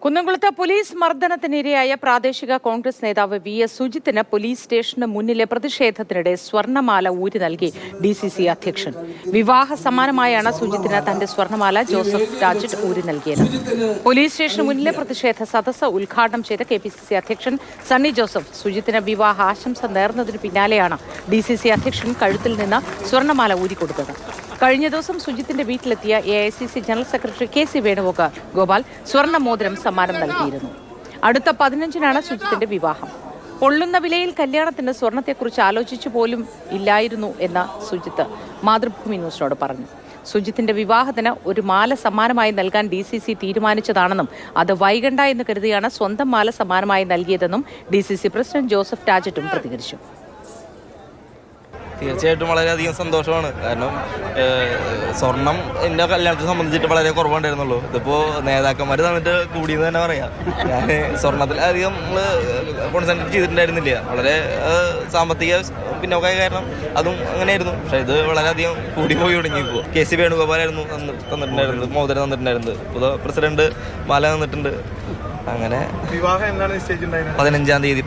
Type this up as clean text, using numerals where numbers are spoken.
കുന്നംകുളത്ത് പോലീസ് മർദ്ദനത്തിനിരയായ പ്രാദേശിക കോൺഗ്രസ് നേതാവ് വി.എസ്. സുജിത്തിന് പോലീസ് സ്റ്റേഷന് മുന്നിലെ പ്രതിഷേധത്തിനിടെ സ്വർണ്ണമാല ഊരി നൽകി ഡി.സി.സി അധ്യക്ഷൻ. വിവാഹ സമ്മാനമായാണ് സുജിത്തിന് തന്റെ സ്വർണ്ണമാല ജോസഫ് ടാജറ്റ് ഊരി നൽകിയത്. പോലീസ് സ്റ്റേഷന് മുന്നിലെ പ്രതിഷേധ സദസ്സ് ഉദ്ഘാടനം ചെയ്ത കെ.പി.സി.സി അധ്യക്ഷൻ സണ്ണി ജോസഫ് സുജിത്തിന് വിവാഹ ആശംസ നേർന്നതിന് പിന്നാലെയാണ് ഡി.സി.സി അധ്യക്ഷൻ കഴുത്തിൽ നിന്ന് സ്വർണ്ണമാല ഊരിക്കൊടുത്തത്. കഴിഞ്ഞ ദിവസം സുജിത്തിന്റെ വീട്ടിലെത്തിയ AICC general secretary K C. Venugopal സ്വർണ്ണ മോതിരം സമ്മാനം നൽകിയിരുന്നു. അടുത്ത 15-നാണ് സുജിത്തിന്റെ വിവാഹം. പൊള്ളുന്ന വിലയിൽ കല്യാണത്തിന് സ്വർണത്തെക്കുറിച്ച് ആലോചിച്ചു പോലും ഇല്ലായിരുന്നു എന്ന് സുജിത്ത് മാതൃഭൂമി ന്യൂസിനോട് പറഞ്ഞു. സുജിത്തിന്റെ വിവാഹത്തിന് ഒരു മാല സമ്മാനമായി നൽകാൻ ഡി.സി.സി തീരുമാനിച്ചതാണെന്നും അത് വൈകണ്ട എന്ന് കരുതിയാണ് സ്വന്തം മാല സമ്മാനമായി നൽകിയതെന്നും ഡി.സി.സി പ്രസിഡന്റ് ജോസഫ് ടാജറ്റും പ്രതികരിച്ചു. തീർച്ചയായിട്ടും വളരെയധികം സന്തോഷമാണ്. കാരണം സ്വർണം എൻ്റെ കല്യാണത്തെ സംബന്ധിച്ചിട്ട് വളരെ കുറവുണ്ടായിരുന്നുള്ളൂ. ഇതിപ്പോൾ നേതാക്കന്മാർ തന്നിട്ട് കൂടിയെന്ന് തന്നെ പറയാം. ഞാൻ സ്വർണത്തിൽ അധികം നമ്മൾ കോൺസെൻട്രേറ്റ് ചെയ്തിട്ടുണ്ടായിരുന്നില്ല. വളരെ സാമ്പത്തിക പിന്നോക്കായ കാരണം അതും അങ്ങനെയായിരുന്നു. പക്ഷേ ഇത് വളരെയധികം കൂടിപ്പോയി തുടങ്ങിയപ്പോൾ കെ.സി. വേണുഗോപാലായിരുന്നു തന്നിട്ടുണ്ടായിരുന്നത്, മോതിരം തന്നിട്ടുണ്ടായിരുന്നത്. ഇപ്പോൾ പ്രസിഡന്റ് മാല തന്നിട്ടുണ്ട്. അങ്ങനെ 15-ാം തീയതി